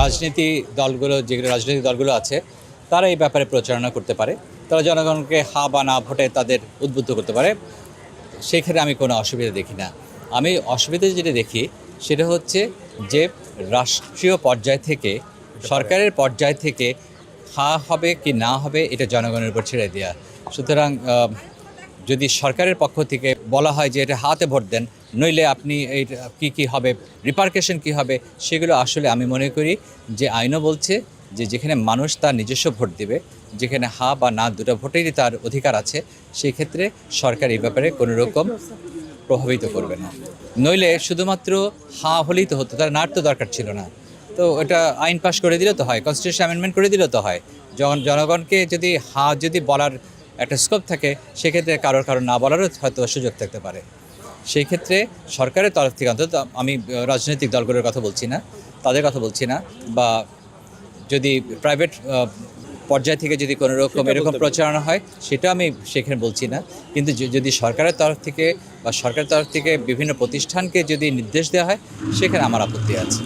রাজনীতি দলগুলো যেগুলো রাজনৈতিক দলগুলো আছে তারা এই ব্যাপারে প্রচারণা করতে পারে, তারা জনগণকে হা বা না ভোটে তাদের উদ্বুদ্ধ করতে পারে। সেক্ষেত্রে আমি কোনো অসুবিধা দেখি না। আমি অসুবিধা যেটা দেখি সেটা হচ্ছে যে রাষ্ট্রীয় পর্যায় থেকে, সরকারের পর্যায় থেকে হা হবে কি না হবে এটা জনগণের উপর ছেড়ে দেওয়া। সুতরাং যদি সরকারের পক্ষ থেকে বলা হয় যে এটা হাতে ভোট দেন, নইলে আপনি এই কী হবে, রিপারকেশন কী হবে, সেগুলো আসলে আমি মনে করি যে আইনও বলছে যে যেখানে মানুষ তার নিজস্ব ভোট দেবে, যেখানে হা বা না দুটো ভোটেরই তার অধিকার আছে, সেই ক্ষেত্রে সরকার এই ব্যাপারে কোনো রকম প্রভাবিত করবে না। নইলে শুধুমাত্র হা হলেই তো হতো, তার নার তো দরকার ছিল না। তো এটা আইন পাশ করে দিলে তো হয়, কনস্টিটিউশন অ্যামেন্ডমেন্ট করে দিলে তো হয়। জনগণকে যদি হা যদি বলার একটা স্কোপ থাকে, সেক্ষেত্রে কারোর না বলারও হয়তো সুযোগ থাকতে পারে। সেই ক্ষেত্রে সরকারের তরফ থেকে, অন্তত আমি রাজনৈতিক দলগুলোর কথা বলছি না, তাদের কথা বলছি না, বা যদি প্রাইভেট পর্যায় থেকে যদি কোনো রকম এরকম প্রচারণা হয় সেটা আমি সেখানে বলছি না, কিন্তু যদি সরকারের তরফ থেকে বা সরকারের তরফ থেকে বিভিন্ন প্রতিষ্ঠানকে যদি নির্দেশ দেওয়া হয়, সেখানে আমার আপত্তি আছে।